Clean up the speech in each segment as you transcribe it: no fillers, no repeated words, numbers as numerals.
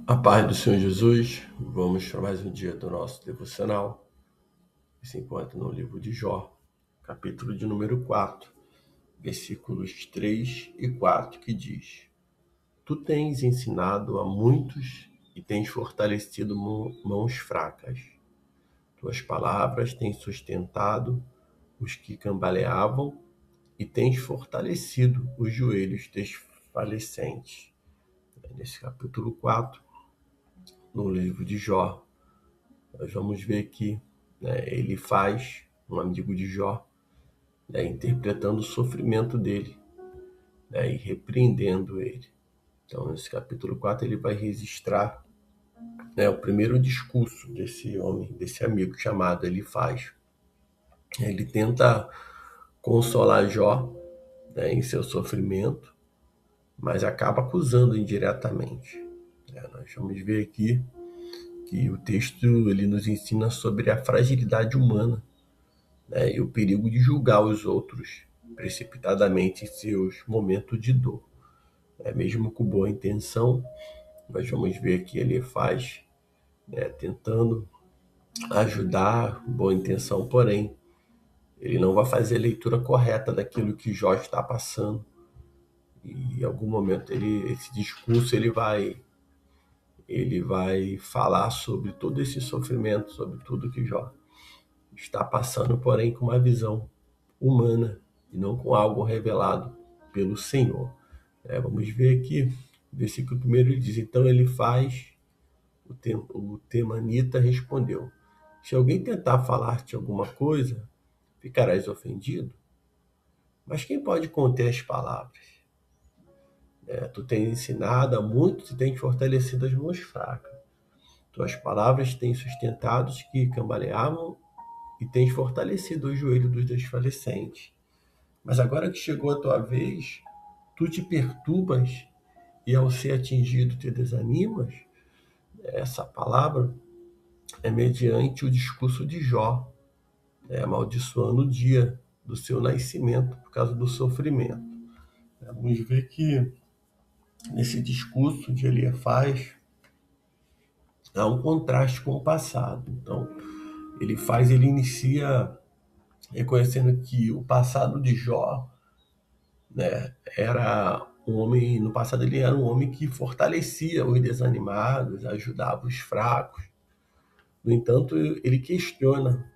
A paz do Senhor Jesus, vamos para mais um dia do nosso devocional, que se encontra no livro de Jó, capítulo de número 4, versículos 3 e 4, que diz: Tu tens ensinado a muitos e tens fortalecido mãos fracas. Tuas palavras têm sustentado os que cambaleavam e tens fortalecido os joelhos desfalecentes. Nesse capítulo 4, no livro de Jó, nós vamos ver que ele faz um amigo de Jó, interpretando o sofrimento dele, e repreendendo ele. Então, nesse capítulo 4, ele vai registrar o primeiro discurso desse homem, desse amigo chamado Elifaz. Ele tenta consolar Jó, em seu sofrimento, mas acaba acusando indiretamente. Nós vamos ver aqui que o texto ele nos ensina sobre a fragilidade humana, e o perigo de julgar os outros precipitadamente em seus momentos de dor. Mesmo com boa intenção, nós vamos ver que ele faz, tentando ajudar, boa intenção, porém, ele não vai fazer a leitura correta daquilo que Jó está passando. E em algum momento esse discurso ele vai falar sobre todo esse sofrimento, sobre tudo que Jó está passando, porém com uma visão humana e não com algo revelado pelo Senhor. Vamos ver aqui, versículo 1 ele diz: Então ele faz, o temanita respondeu: Se alguém tentar falar-te alguma coisa, ficarás ofendido? Mas quem pode conter as palavras? Tu tens ensinado a muitos e tens fortalecido as mãos fracas. Tuas palavras têm sustentado os que cambaleavam e tens fortalecido o joelho dos desfalecentes. Mas agora que chegou a tua vez, tu te perturbas e ao ser atingido te desanimas. Essa palavra é mediante o discurso de Jó, amaldiçoando o dia do seu nascimento por causa do sofrimento. Vamos ver que nesse discurso de Eliafaz há um contraste com o passado. Então, ele inicia reconhecendo que o passado de Jó, era um homem, no passado ele era um homem que fortalecia os desanimados, ajudava os fracos. No entanto, ele questiona,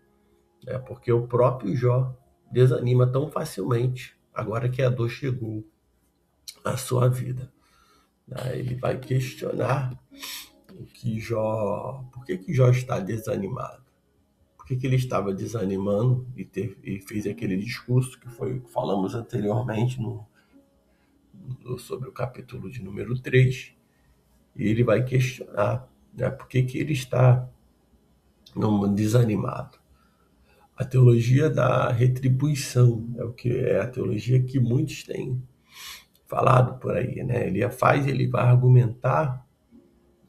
porque o próprio Jó desanima tão facilmente agora que a dor chegou à sua vida. Ele vai questionar por que Jó está desanimado? Por que ele estava desanimando e fez aquele discurso que falamos anteriormente sobre o capítulo de número 3? E ele vai questionar, por que ele está desanimado. A teologia da retribuição é a teologia que muitos têm falado por aí, né? Ele vai argumentar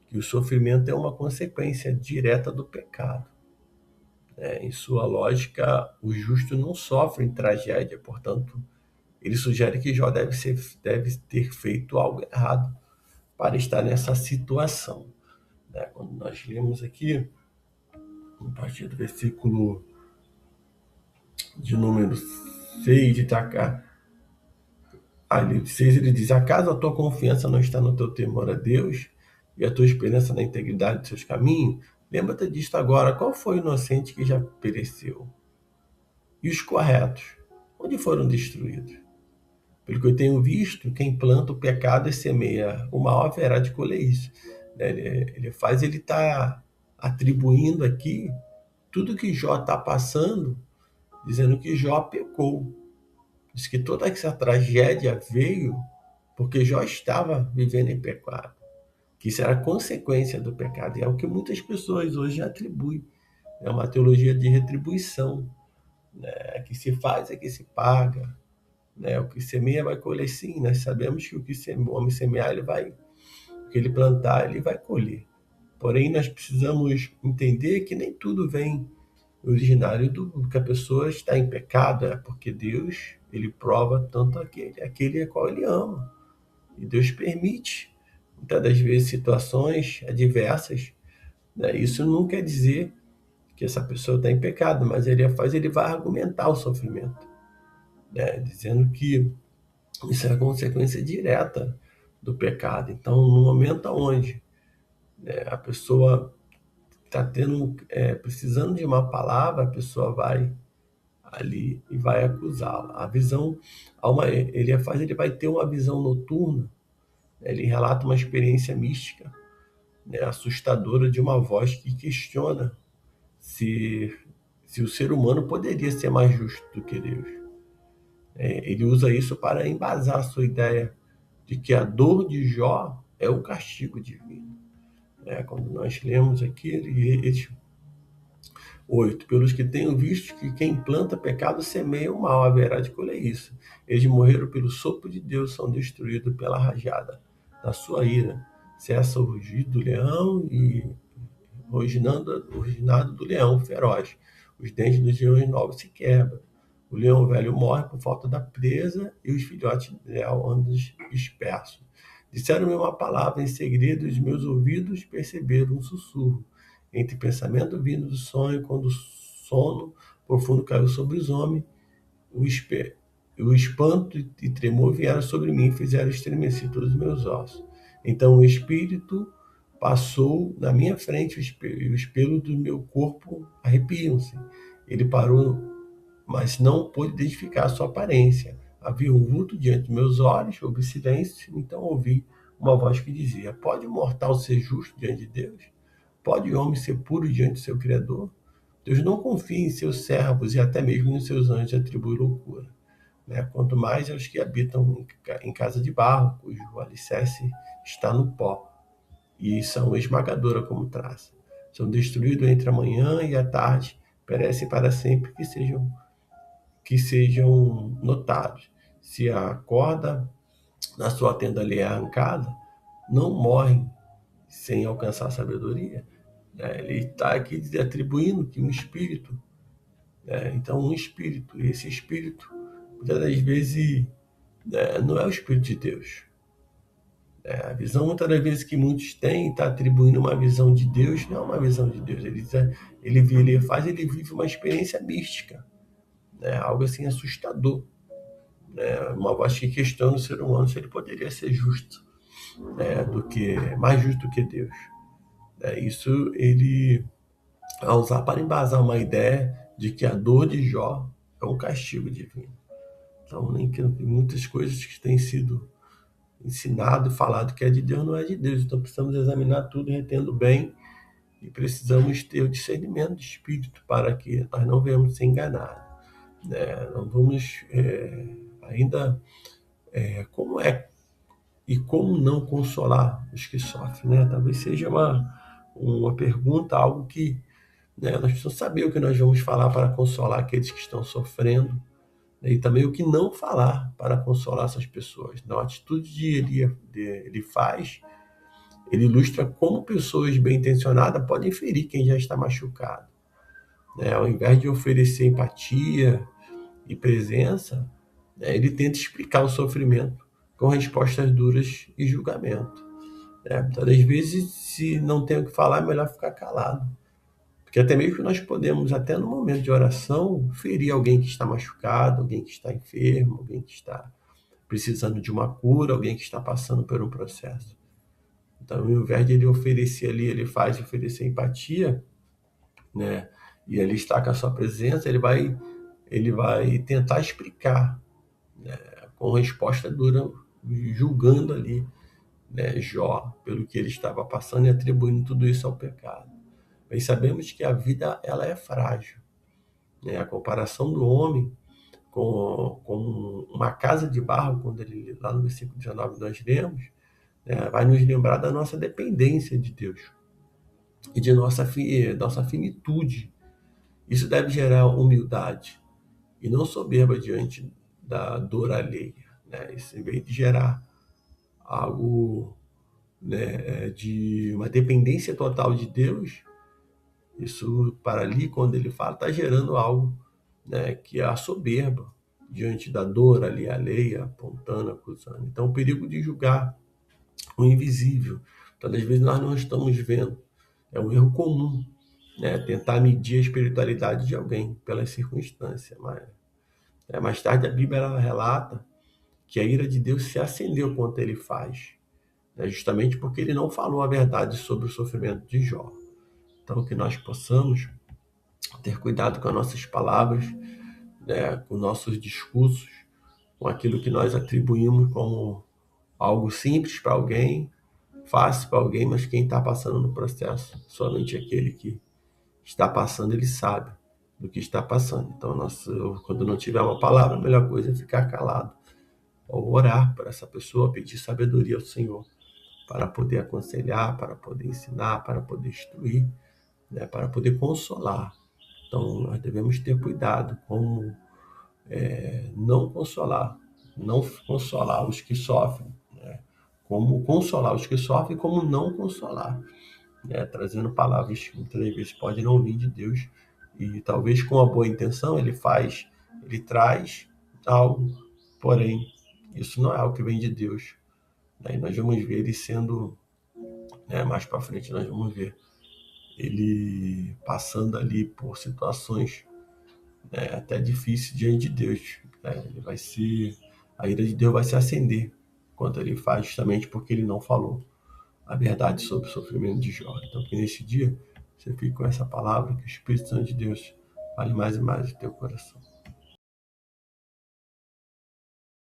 que o sofrimento é uma consequência direta do pecado. Em sua lógica, o justo não sofre em tragédia, portanto, ele sugere que Jó deve ter feito algo errado para estar nessa situação. Quando nós lemos aqui, a partir do versículo de número 6 de Itaca, ali 6 ele diz: Acaso a tua confiança não está no teu temor a Deus e a tua esperança na integridade dos seus caminhos? Lembra-te disto agora: qual foi o inocente que já pereceu? E os corretos, onde foram destruídos? Pelo que eu tenho visto, quem planta o pecado e semeia o mal haverá de colher isso. Ele está atribuindo aqui tudo que Jó está passando, dizendo que Jó pecou. Diz que toda essa tragédia veio porque Jó estava vivendo em pecado, que isso era consequência do pecado. E é o que muitas pessoas hoje atribuem. É uma teologia de retribuição. Que se faz é que se paga. O que semeia vai colher, sim. Nós sabemos que o homem semear, o que ele plantar, ele vai colher. Porém, nós precisamos entender que nem tudo vem originário do que a pessoa está em pecado, porque Deus, ele prova tanto aquele a qual ele ama. E Deus permite, muitas das vezes situações adversas, né? Isso não quer dizer que essa pessoa está em pecado, mas ele vai argumentar o sofrimento, né? Dizendo que isso é a consequência direta do pecado. Então, no momento onde, né, a pessoa está precisando de uma palavra, a pessoa vai ali e vai acusá-la. A visão, ele vai ter uma visão noturna, né? Ele relata uma experiência mística, né, assustadora, de uma voz que questiona se, se o ser humano poderia ser mais justo do que Deus. Ele usa isso para embasar a sua ideia de que a dor de Jó é o castigo divino. Quando nós lemos aqui, ele 8. Pelos que tenho visto que quem planta pecado semeia o mal, haverá de colher isso. Eles morreram pelo sopro de Deus, são destruídos pela rajada da sua ira. Cessa o rugido do leão e originado do leão feroz. Os dentes dos leões novos se quebram. O leão velho morre por falta da presa e os filhotes de leão andam dispersos. Disseram-me uma palavra em segredo e os meus ouvidos perceberam um sussurro. Entre pensamento vindo do sonho, quando o sono profundo caiu sobre os homens, o espanto e tremor vieram sobre mim e fizeram estremecer todos os meus ossos. Então o espírito passou na minha frente e os pelos do meu corpo arrepiam-se. Ele parou, mas não pôde identificar a sua aparência. Havia um vulto diante dos meus olhos, houve silêncio, então ouvi uma voz que dizia: pode o mortal ser justo diante de Deus? Pode o homem ser puro diante do seu Criador? Deus não confia em seus servos e até mesmo em seus anjos atribui loucura, né? Quanto mais aos que habitam em casa de barro, cujo alicerce está no pó, e são esmagadora como traça. São destruídos entre a manhã e a tarde, perecem para sempre, que sejam notados. Se a corda na sua tenda lhe é arrancada, não morrem sem alcançar a sabedoria. Ele está aqui atribuindo que um espírito, então um espírito, e esse espírito, muitas das vezes, não é o espírito de Deus. A visão, muitas das vezes, que muitos têm, está atribuindo uma visão de Deus, não é uma visão de Deus. Ele vive uma experiência mística, né? Algo assim assustador, né? Uma voz que questiona o ser humano se ele poderia ser justo, né? Mais justo que Deus. Isso ele vai usar para embasar uma ideia de que a dor de Jó é um castigo divino. Então, nem que muitas coisas que têm sido ensinado e falado que é de Deus, não é de Deus. Então precisamos examinar tudo, retendo bem, e precisamos ter o discernimento de espírito para que nós não venhamos ser enganados, né? Não vamos ainda como é e como não consolar os que sofrem, né? Talvez seja uma pergunta, algo que, né, nós precisamos saber o que nós vamos falar para consolar aqueles que estão sofrendo, né, e também o que não falar para consolar essas pessoas. Então, a atitude ele faz, ele ilustra como pessoas bem intencionadas podem ferir quem já está machucado, né? Ao invés de oferecer empatia e presença, né, ele tenta explicar o sofrimento com respostas duras e julgamento, né? Muitas das vezes, se não tem o que falar, é melhor ficar calado. Porque até mesmo nós podemos, até no momento de oração, ferir alguém que está machucado, alguém que está enfermo, alguém que está precisando de uma cura, alguém que está passando por um processo. Então, ao invés de ele oferecer ali, ele faz oferecer empatia, né? E ele está com a sua presença, ele vai tentar explicar, né, com resposta dura, julgando ali, né, Jó, pelo que ele estava passando e atribuindo tudo isso ao pecado. Bem, sabemos que a vida ela é frágil, né? A comparação do homem com uma casa de barro, quando ele, lá no versículo 19 nós lemos, né, vai nos lembrar da nossa dependência de Deus e de nossa finitude. Isso deve gerar humildade e não soberba diante da dor alheia, né? Isso, em vez de gerar algo, né, de uma dependência total de Deus, isso, para ali, quando ele fala, está gerando algo, né, que é a soberba diante da dor ali alheia, apontando, acusando. Então, o perigo de julgar o invisível. Todas as vezes nós não estamos vendo. É um erro comum, né? Tentar medir a espiritualidade de alguém pelas circunstâncias. Mais tarde a Bíblia ela relata que a ira de Deus se acendeu contra ele faz, né? Justamente porque ele não falou a verdade sobre o sofrimento de Jó. Então que nós possamos ter cuidado com as nossas palavras, né? Com nossos discursos, com aquilo que nós atribuímos como algo simples para alguém, fácil para alguém, mas quem está passando no processo, somente aquele que está passando, ele sabe do que está passando. Então, quando não tiver uma palavra, a melhor coisa é ficar calado, ou orar para essa pessoa, pedir sabedoria ao Senhor, para poder aconselhar, para poder ensinar, para poder instruir, né, para poder consolar. Então, nós devemos ter cuidado como não consolar, não consolar os que sofrem, né? Como consolar os que sofrem, como não consolar, né? Trazendo palavras que muitas vezes podem não vir de Deus e talvez com uma boa intenção ele traz algo, porém isso não é algo que vem de Deus, né? E nós vamos ver ele sendo, né, mais para frente nós vamos ver ele passando ali por situações, né, até difíceis diante de Deus, né? A ira de Deus vai se acender quando ele faz, justamente porque ele não falou a verdade sobre o sofrimento de Jó. Então, que nesse dia você fique com essa palavra, que o Espírito Santo de Deus fale mais e mais no teu coração.